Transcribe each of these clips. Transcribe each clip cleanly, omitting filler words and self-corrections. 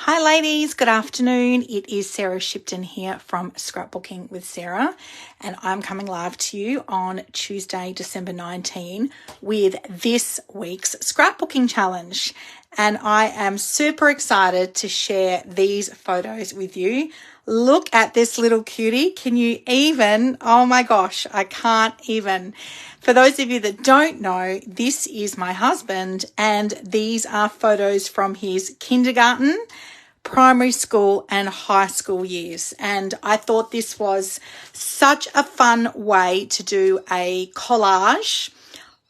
Hi ladies, good afternoon. It is Sarah Shipton here from Scrapbooking with Sarah, and I'm coming live to you on Tuesday, December 19 with this week's scrapbooking challenge. And I am super excited to share these photos with you. Look at this little cutie. Can you even? Oh my gosh, I can't even. For those of you that don't know, this is my husband, and these are photos from his kindergarten, primary school and high school years. And I thought this was such a fun way to do a collage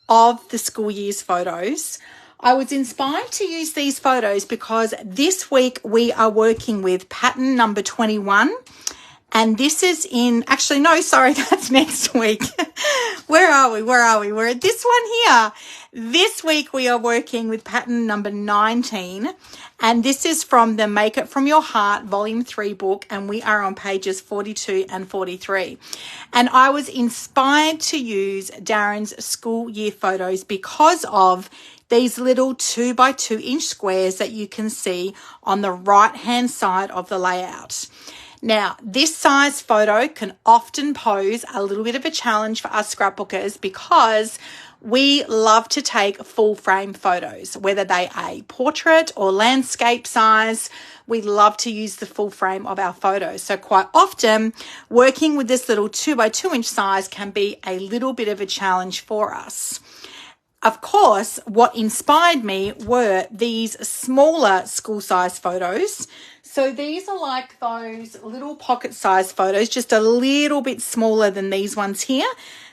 of the school year's photos. I was inspired to use these photos because this week we are working with pattern number 21. And this is that's next week. Where are we? We're at this one here. This week we are working with pattern number 19. And this is from the Make It From Your Heart Volume 3 book. And we are on pages 42 and 43. And I was inspired to use Darren's school year photos because of these little 2 by 2 inch squares that you can see on the right hand side of the layout. Now, this size photo can often pose a little bit of a challenge for us scrapbookers because we love to take full frame photos, whether they are a portrait or landscape size. We love to use the full frame of our photos. So quite often, working with this little 2 by 2 inch size can be a little bit of a challenge for us. Of course, what inspired me were these smaller school size photos. So these are like those little pocket size photos, just a little bit smaller than these ones here.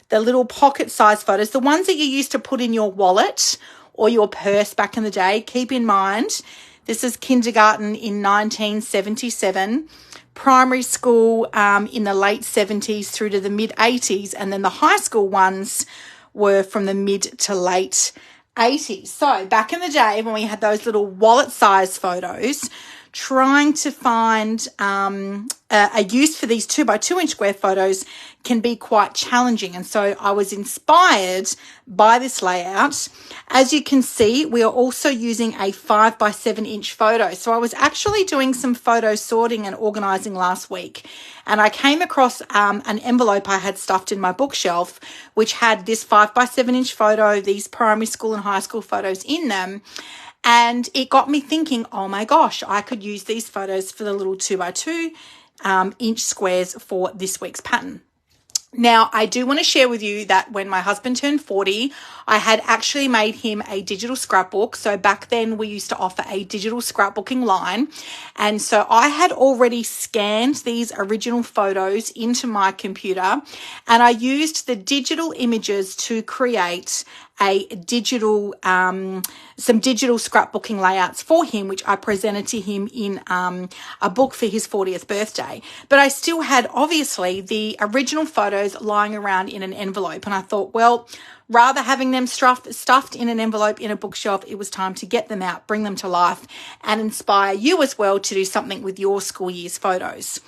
The little pocket size photos, the ones that you used to put in your wallet or your purse back in the day. Keep in mind, this is kindergarten in 1977, primary school in the late 70s through to the mid 80s, and then the high school ones were from the mid to late 80s. So back in the day when we had those little wallet size photos, trying to find a use for these 2 by 2 inch square photos can be quite challenging. And so I was inspired by this layout. As you can see, we are also using a 5 by 7 inch photo. So I was actually doing some photo sorting and organizing last week, and I came across an envelope I had stuffed in my bookshelf, which had this 5 by 7 inch photo, these primary school and high school photos in them. And it got me thinking, oh my gosh, I could use these photos for the little 2 by 2 inch squares for this week's pattern. Now, I do want to share with you that when my husband turned 40, I had actually made him a digital scrapbook. So back then we used to offer a digital scrapbooking line. And so I had already scanned these original photos into my computer, and I used the digital images to create a digital, some digital scrapbooking layouts for him, which I presented to him in a book for his 40th birthday. But I still had, obviously, the original photos lying around in an envelope. And I thought, well, rather having them stuffed in an envelope in a bookshelf, it was time to get them out, bring them to life, and inspire you as well to do something with your school year's photos.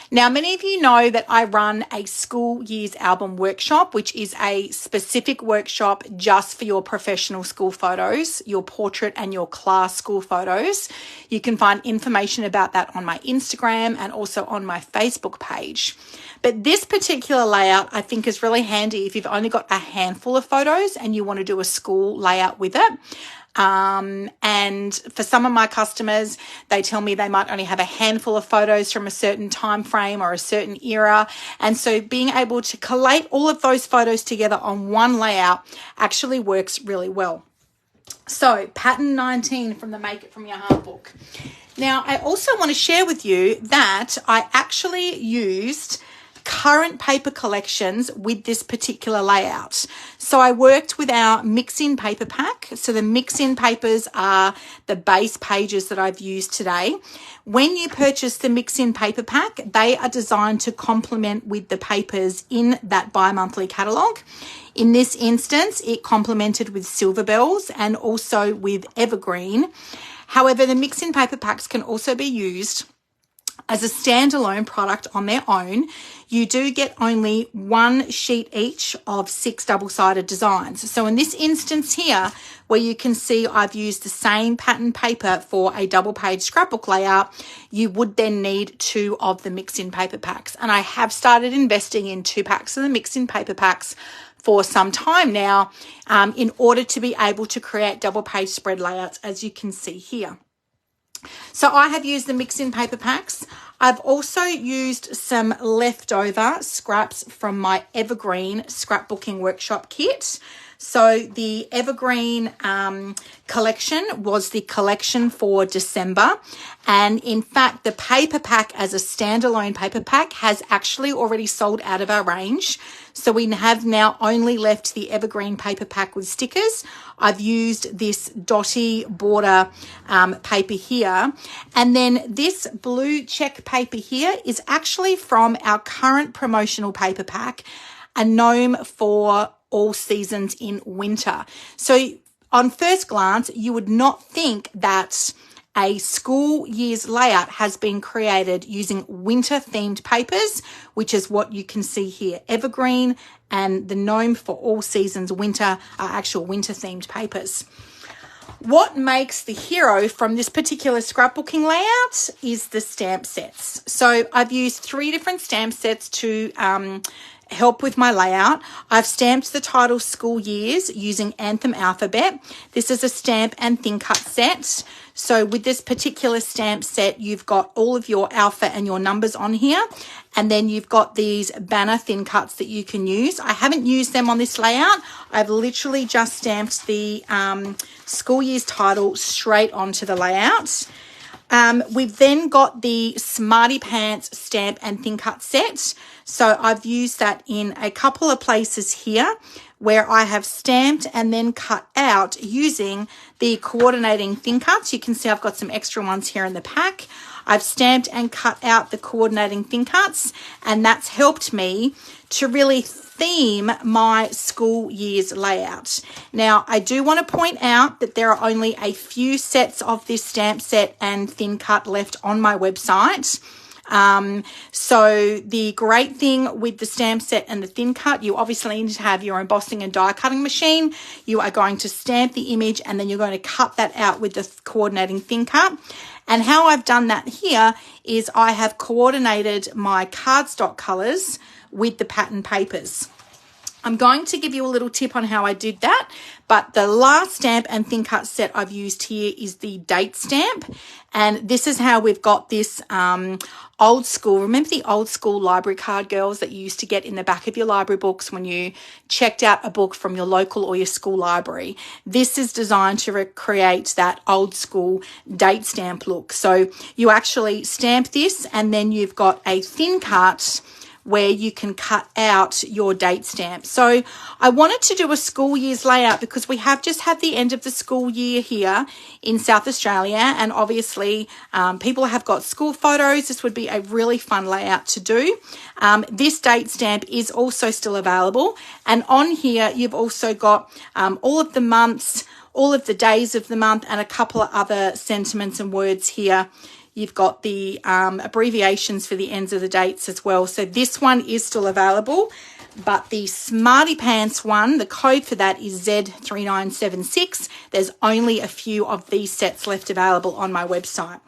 Now, many of you know that I run a school year's album workshop, which is a specific workshop just for your professional school photos, your portrait and your class school photos. You can find information about that on my Instagram and also on my Facebook page. But this particular layout I think is really handy if you've only got a handful of photos and you want to do a school layout with it. And for some of my customers, they tell me they might only have a handful of photos from a certain time frame or a certain era. And so being able to collate all of those photos together on one layout actually works really well. So pattern 19 from the Make It From Your Heart book. Now, I also want to share with you that I actually used current paper collections with this particular layout. So I worked with our mix-in paper pack. So the mix-in papers are the base pages that I've used today. When you purchase the mix-in paper pack, they are designed to complement with the papers in that bi-monthly catalogue. In this instance, it complemented with Silver Bells and also with Evergreen. However, the mix-in paper packs can also be used as a standalone product on their own, you do get only 1 sheet each of 6 double-sided designs. So in this instance here, where you can see I've used the same pattern paper for a double-page scrapbook layout, you would then need 2 of the mix-in paper packs. And I have started investing in 2 packs of the mix-in paper packs for some time now, in order to be able to create double-page spread layouts, as you can see here. So I have used the mix-in paper packs. I've also used some leftover scraps from my Evergreen scrapbooking workshop kit. So the Evergreen collection was the collection for December. And in fact, the paper pack as a standalone paper pack has actually already sold out of our range. So we have now only left the Evergreen paper pack with stickers. I've used this dotty border paper here. And then this blue check paper here is actually from our current promotional paper pack, a gnome for all seasons in winter. So on first glance, you would not think that a school year's layout has been created using winter themed papers, which is what you can see here. Evergreen and the gnome for all seasons winter are actual winter themed papers. What makes the hero from this particular scrapbooking layout is the stamp sets. So I've used 3 different stamp sets to help with my layout. I've stamped the title School Years using Anthem Alphabet. This is a stamp and thin cut set. So with this particular stamp set, you've got all of your alpha and your numbers on here. And then you've got these banner thin cuts that you can use. I haven't used them on this layout. I've literally just stamped the School Year's title straight onto the layout. We've then got the Smarty Pants stamp and thin cut set. So I've used that in a couple of places here where I have stamped and then cut out using the coordinating thin cuts. You can see I've got some extra ones here in the pack. I've stamped and cut out the coordinating thin cuts, and that's helped me to really theme my school year's layout. Now, I do want to point out that there are only a few sets of this stamp set and thin cut left on my website. So the great thing with the stamp set and the thin cut, you obviously need to have your embossing and die cutting machine. You are going to stamp the image and then you're going to cut that out with the coordinating thin cut. And how I've done that here is I have coordinated my cardstock colors with the pattern papers. I'm going to give you a little tip on how I did that, but the last stamp and thin cut set I've used here is the date stamp, and this is how we've got this old school. Remember the old school library card, girls, that you used to get in the back of your library books when you checked out a book from your local or your school library? This is designed to recreate that old school date stamp look. So you actually stamp this and then you've got a thin cut where you can cut out your date stamp. So I wanted to do a school year's layout because we have just had the end of the school year here in South Australia, and obviously people have got school photos. This would be a really fun layout to do. This date stamp is also still available, and on here you've also got all of the months, all of the days of the month, and a couple of other sentiments and words here. You've got the abbreviations for the ends of the dates as well. So this one is still available, but the Smarty Pants one, the code for that is Z3976. There's only a few of these sets left available on my website.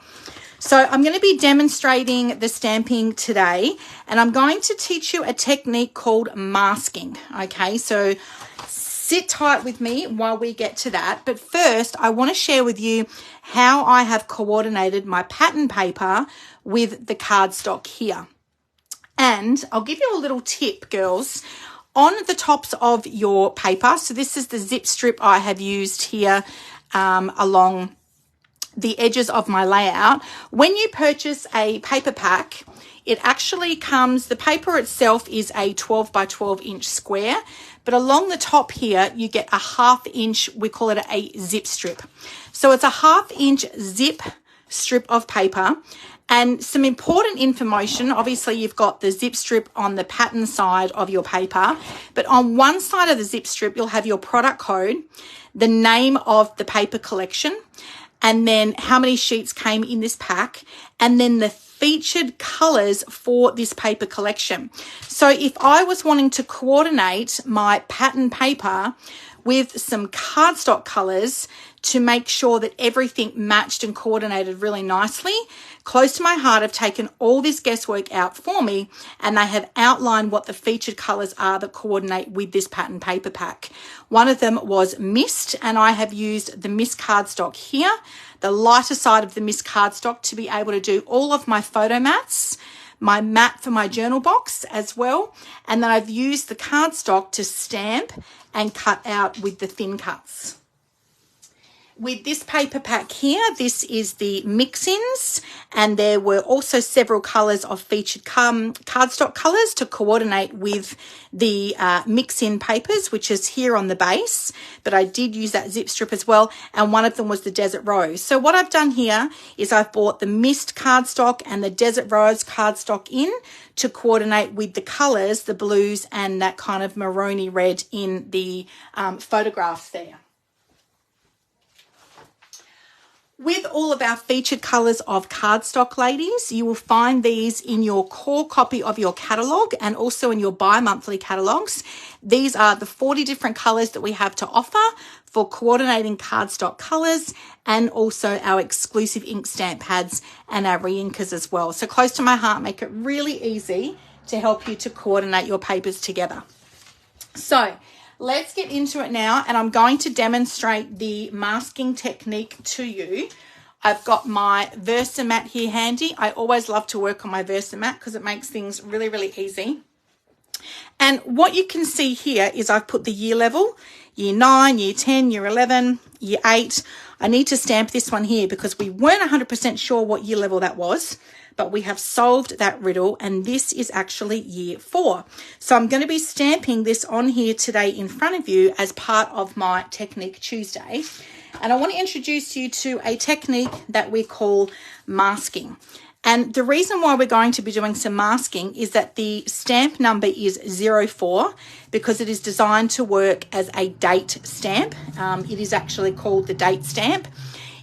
So I'm going to be demonstrating the stamping today, and I'm going to teach you a technique called masking. Okay, so sit tight with me while we get to that. But first, I want to share with you how I have coordinated my pattern paper with the cardstock here. And I'll give you a little tip, girls. On the tops of your paper, so this is the zip strip I have used here along the edges of my layout. When you purchase a paper pack, it actually comes, the paper itself is a 12 by 12 inch square, but along the top here, you get a 1/2 inch, we call it a zip strip. So it's a 1/2 inch zip strip of paper. And some important information, obviously you've got the zip strip on the pattern side of your paper, but on one side of the zip strip, you'll have your product code, the name of the paper collection, and then how many sheets came in this pack, and then the featured colours for this paper collection. So if I was wanting to coordinate my pattern paper with some cardstock colours to make sure that everything matched and coordinated really nicely, close to my heart have taken all this guesswork out for me, and they have outlined what the featured colours are that coordinate with this pattern paper pack. One of them was Mist, and I have used the Mist cardstock here, the lighter side of the Mist cardstock, to be able to do all of my photo mats, my mat for my journal box as well, and then I've used the cardstock to stamp and cut out with the thin cuts. With this paper pack here, this is the mix-ins, and there were also several colours of featured cardstock colours to coordinate with the mix-in papers, which is here on the base, but I did use that zip strip as well, and one of them was the Desert Rose. So what I've done here is I've bought the Mist cardstock and the Desert Rose cardstock in to coordinate with the colours, the blues and that kind of maroony red in the photographs there. With all of our featured colours of cardstock, ladies, you will find these in your core copy of your catalogue and also in your bi-monthly catalogues. These are the 40 different colours that we have to offer for coordinating cardstock colours, and also our exclusive ink stamp pads and our re-inkers as well. So close to my heart, make it really easy to help you to coordinate your papers together. So let's get into it now, and I'm going to demonstrate the masking technique to you. I've got my Versamat here handy. I always love to work on my Versamat because it makes things really, really easy. And what you can see here is I've put the year level, year 9, year 10, year 11, year 8. I need to stamp this one here because we weren't 100% sure what year level that was, but we have solved that riddle, and this is actually year 4. So I'm going to be stamping this on here today in front of you as part of my Technique Tuesday. And I want to introduce you to a technique that we call masking. And the reason why we're going to be doing some masking is that the stamp number is 04 because it is designed to work as a date stamp. It is actually called the date stamp.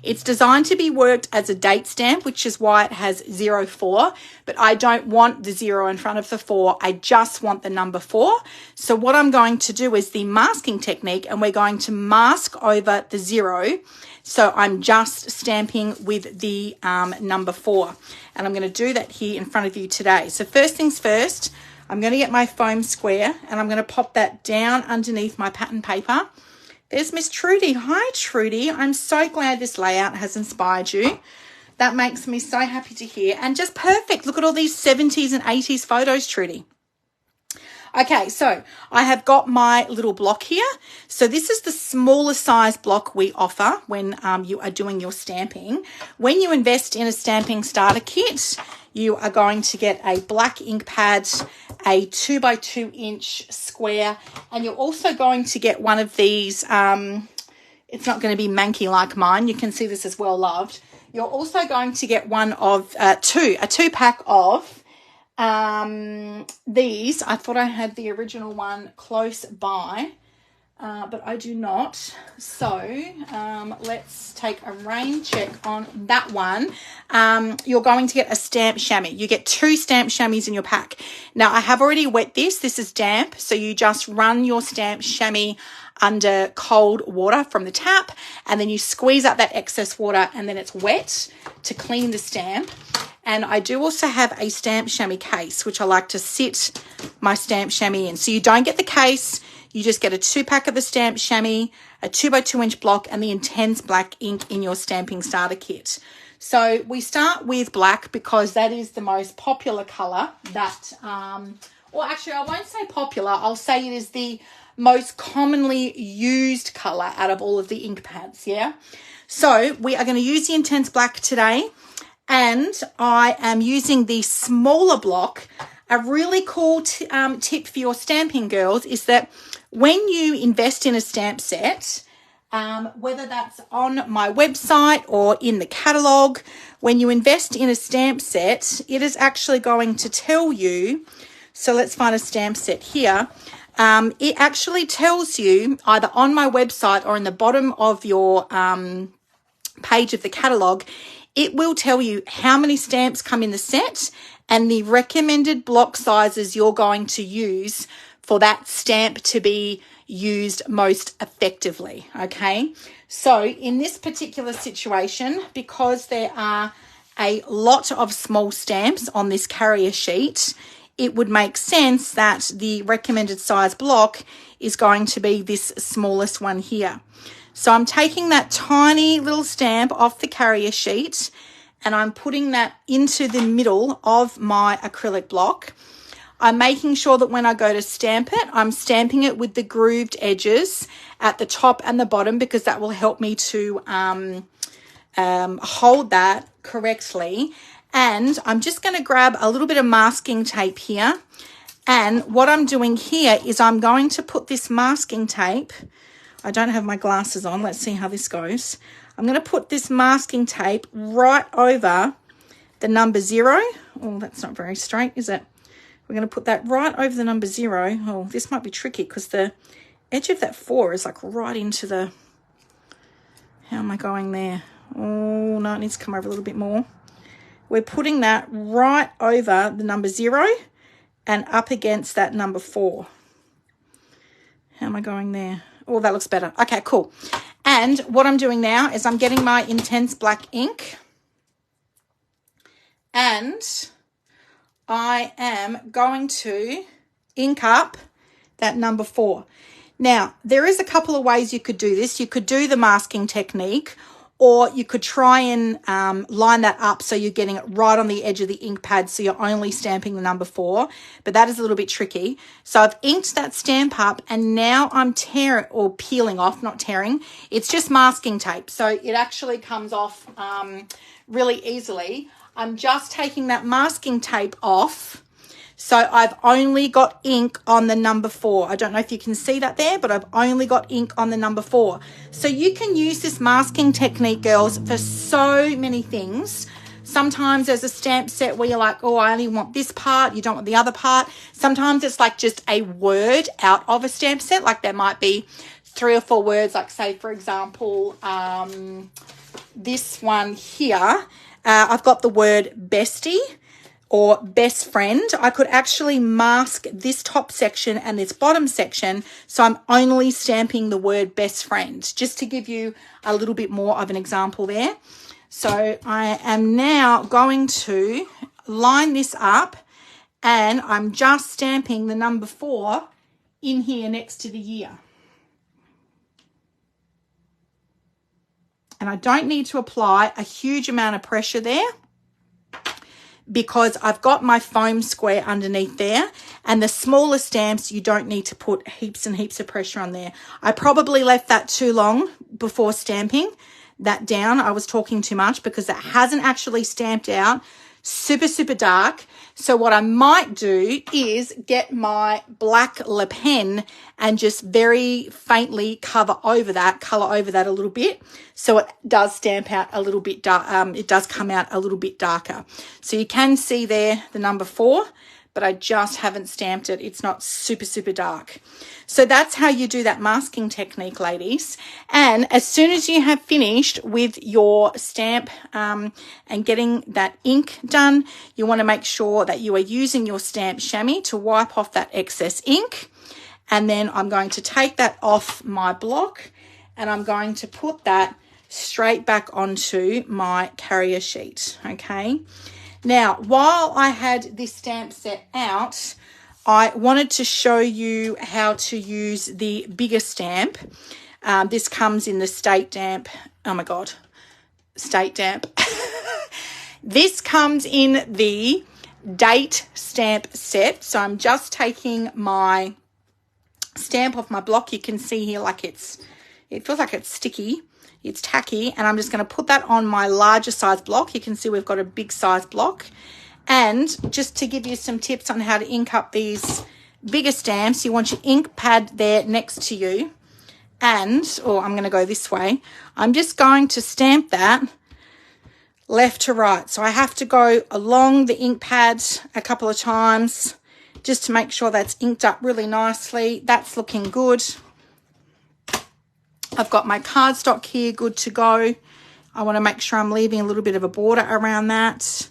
It's designed to be worked as a date stamp, which is why it has 04, but I don't want the 0 in front of the 4. I just want the number 4. So what I'm going to do is the masking technique, and we're going to mask over the 0. So I'm just stamping with the number 4, and I'm going to do that here in front of you today. So first things first, I'm going to get my foam square, and I'm going to pop that down underneath my pattern paper. There's Miss Trudy. Hi, Trudy. I'm so glad this layout has inspired you. That makes me so happy to hear. And just perfect. Look at all these 70s and 80s photos, Trudy. Okay, so I have got my little block here. So this is the smaller size block we offer when you are doing your stamping. When you invest in a stamping starter kit, you are going to get a black ink pad, a 2 by 2 inch square, and you're also going to get one of these. It's not going to be manky like mine. You can see this is well loved. You're also going to get one of a two pack of these. I thought I had the original one close by, but I do not. So let's take a rain check on that one. You're going to get a stamp chamois. You get 2 stamp chamois in your pack. Now I have already wet this. This is damp, so you just run your stamp chamois under cold water from the tap, and then you squeeze out that excess water, and then it's wet to clean the stamp. And I do also have a stamp chamois case, which I like to sit my stamp chamois in. So you don't get the case, you just get a 2-pack of the stamp chamois, a 2 by 2 inch block, and the intense black ink in your stamping starter kit. So we start with black because that is the most popular colour that, well, actually I won't say popular, I'll say it is the most commonly used colour out of all of the ink pads, yeah? So we are going to use the intense black today, and I am using the smaller block. A really cool tip for your stamping girls is that when you invest in a stamp set, whether that's on my website or in the catalogue, when you invest in a stamp set, it is actually going to tell you, so let's find a stamp set here. It actually tells you either on my website or in the bottom of your page of the catalogue, it will tell you how many stamps come in the set and the recommended block sizes you're going to use for that stamp to be used most effectively, okay? So in this particular situation, because there are a lot of small stamps on this carrier sheet, it would make sense that the recommended size block is going to be this smallest one here. So I'm taking that tiny little stamp off the carrier sheet and I'm putting that into the middle of my acrylic block. I'm making sure that when I go to stamp it, I'm stamping it with the grooved edges at the top and the bottom, because that will help me to hold that correctly. And I'm just going to grab a little bit of masking tape here. And what I'm doing here is I'm going to put this masking tape, I don't have my glasses on, let's see how this goes. I'm going to put this masking tape right over the number 0. Oh, that's not very straight, is it? We're going to put that right over the number 0. Oh, this might be tricky because the edge of that 4 is like right into the... How am I going there? Oh, no, it needs to come over a little bit more. We're putting that right over the number 0 and up against that number 4. How am I going there? Oh, that looks better. Okay, cool. And what I'm doing now is I'm getting my intense black ink and I am going to ink up that number 4. Now, there is a couple of ways you could do this. You could do the masking technique, or you could try and line that up so you're getting it right on the edge of the ink pad, so you're only stamping the number 4, but that is a little bit tricky. So I've inked that stamp up and now I'm tearing, or peeling off, not tearing. It's just masking tape, so it actually comes off really easily. I'm just taking that masking tape off. So I've only got ink on the number 4. I don't know if you can see that there, but I've only got ink on the number 4. So you can use this masking technique, girls, for so many things. Sometimes there's a stamp set where you're like, oh, I only want this part. You don't want the other part. Sometimes it's like just a word out of a stamp set. Like there might be 3 or 4 words, like say, for example, this one here. I've got the word bestie or best friend. I could actually mask this top section and this bottom section, so I'm only stamping the word best friend, just to give you a little bit more of an example there. So I am now going to line this up and I'm just stamping the number 4 in here next to the year. And I don't need to apply a huge amount of pressure there, because I've got my foam square underneath there, and the smaller stamps you don't need to put heaps and heaps of pressure on there. I probably left that too long before stamping that down. I was talking too much because it hasn't actually stamped out super, super dark. So what I might do is get my black Le Pen and just very faintly color over that a little bit, so it does stamp out a little bit dark. It does come out a little bit darker. So you can see there the number 4, but I just haven't stamped it. It's not super, super dark. So that's how you do that masking technique, ladies. And as soon as you have finished with your stamp and getting that ink done, you want to make sure that you are using your stamp chamois to wipe off that excess ink. And then I'm going to take that off my block and I'm going to put that straight back onto my carrier sheet, okay? Now, while I had this stamp set out, I wanted to show you how to use the bigger stamp. This comes in the State Damp. Oh my God, State Damp. This comes in the date stamp set. So I'm just taking my stamp off my block. You can see here like it feels like it's sticky. It's tacky, and I'm just going to put that on my larger size block. You can see we've got a big size block. And just to give you some tips on how to ink up these bigger stamps, you want your ink pad there next to you. And, or I'm going to go this way. I'm just going to stamp that left to right. So I have to go along the ink pad a couple of times just to make sure that's inked up really nicely. That's looking good. I've got my cardstock here good to go. I want to make sure I'm leaving a little bit of a border around that.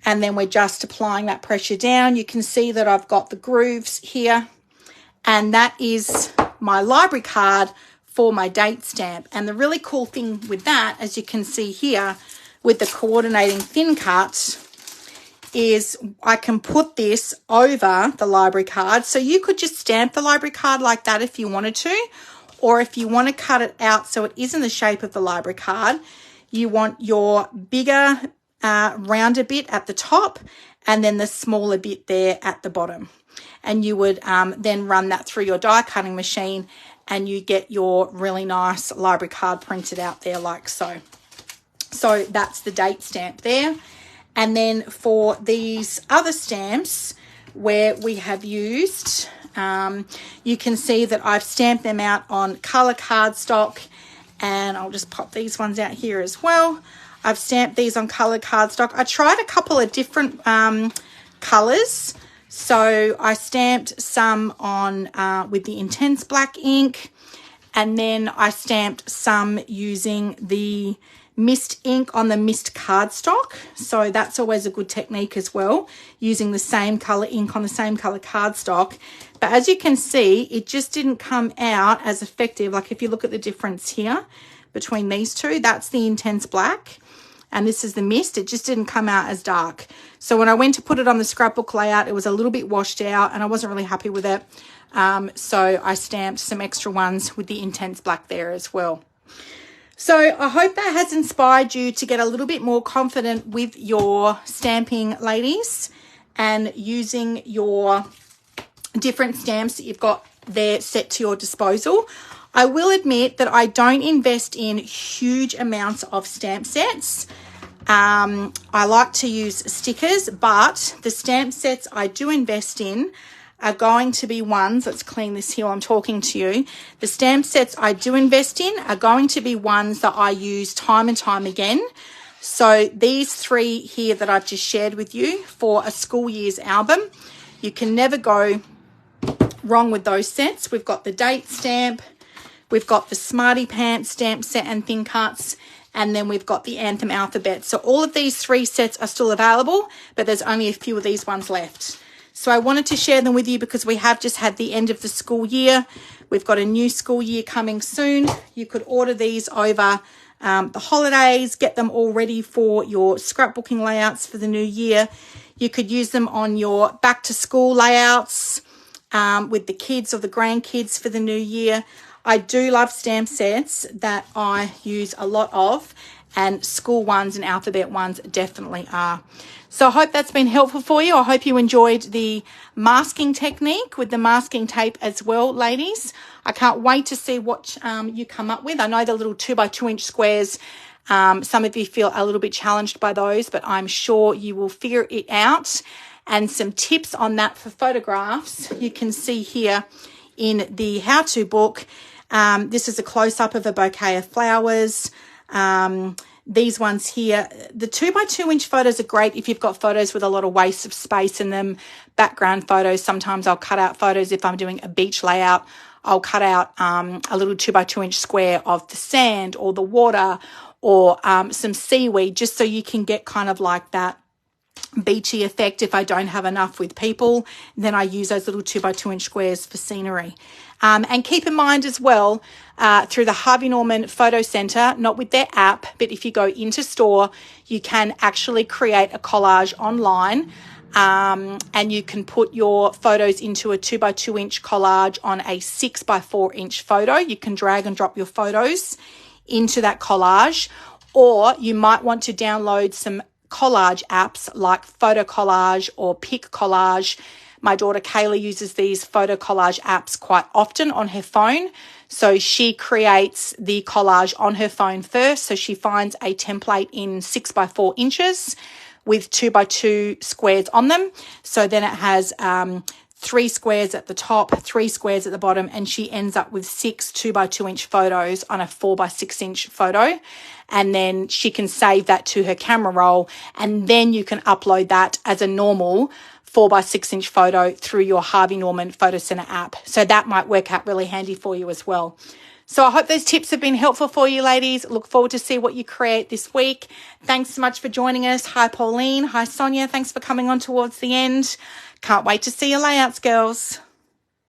And then we're just applying that pressure down. You can see that I've got the grooves here. And that is my library card for my date stamp. And the really cool thing with that, as you can see here with the coordinating thin cut, is I can put this over the library card. So you could just stamp the library card like that if you wanted to, or if you want to cut it out so it is in the shape of the library card, you want your bigger rounder bit at the top and then the smaller bit there at the bottom. And you would then run that through your die cutting machine and you get your really nice library card printed out there like so. So that's the date stamp there. And then for these other stamps where we have used, you can see that I've stamped them out on colour cardstock, and I'll just pop these ones out here as well. I've stamped these on colour cardstock. I tried a couple of different colours. So I stamped some on with the intense black ink, and then I stamped some using the mist ink on the mist cardstock. So that's always a good technique as well, using the same colour ink on the same colour cardstock. But as you can see, it just didn't come out as effective. Like if you look at the difference here between these two, that's the intense black and this is the mist. It just didn't come out as dark. So when I went to put it on the scrapbook layout, it was a little bit washed out and I wasn't really happy with it. So I stamped some extra ones with the intense black there as well. So I hope that has inspired you to get a little bit more confident with your stamping, ladies, and using your different stamps that you've got there set to your disposal. I will admit that I don't invest in huge amounts of stamp sets. I like to use stickers, but the stamp sets I do invest in are going to be ones, let's clean this here while I'm talking to you. The stamp sets I do invest in are going to be ones that I use time and time again. So these three here that I've just shared with you for a school year's album, you can never go wrong with those sets. We've got the date stamp, we've got the Smarty Pants stamp set and thin cuts, and then we've got the Anthem alphabet. So all of these three sets are still available, but there's only a few of these ones left. So I wanted to share them with you because we have just had the end of the school year. We've got a new school year coming soon. You could order these over the holidays, get them all ready for your scrapbooking layouts for the new year. You could use them on your back to school layouts with the kids or the grandkids for the new year. I do love stamp sets that I use a lot of, and school ones and alphabet ones definitely are. So I hope that's been helpful for you. I hope you enjoyed the masking technique with the masking tape as well, ladies. I can't wait to see what you come up with. I know the little 2x2 inch squares, some of you feel a little bit challenged by those, but I'm sure you will figure it out. And some tips on that for photographs, you can see here in the how-to book. This is a close-up of a bouquet of flowers. These ones here, the 2x2 inch photos are great if you've got photos with a lot of waste of space in them. Background photos, sometimes I'll cut out photos if I'm doing a beach layout. I'll cut out a little 2x2 inch square of the sand or the water or some seaweed, just so you can get kind of like that beachy effect. If I don't have enough with people, then I use those little 2x2 inch squares for scenery. And keep in mind as well, through the Harvey Norman Photo Centre, not with their app, but if you go into store, you can actually create a collage online, and you can put your photos into a 2x2 inch collage on a 6x4 inch photo. You can drag and drop your photos into that collage, or you might want to download some collage apps like Photo Collage or Pic Collage. My daughter Kayla uses these photo collage apps quite often on her phone. So she creates the collage on her phone first. So she finds a template in 6x4 inches with 2x2 squares on them. So then it has 3 squares at the top, 3 squares at the bottom, and she ends up with 6 2x2 inch photos on a 4x6 inch photo. And then she can save that to her camera roll, and then you can upload that as a normal 4x6 inch photo through your Harvey Norman Photo Center app. So that might work out really handy for you as well. So I hope those tips have been helpful for you, ladies. Look forward to see what you create this week. Thanks so much for joining us. Hi, Pauline. Hi, Sonia. Thanks for coming on towards the end. Can't wait to see your layouts, girls.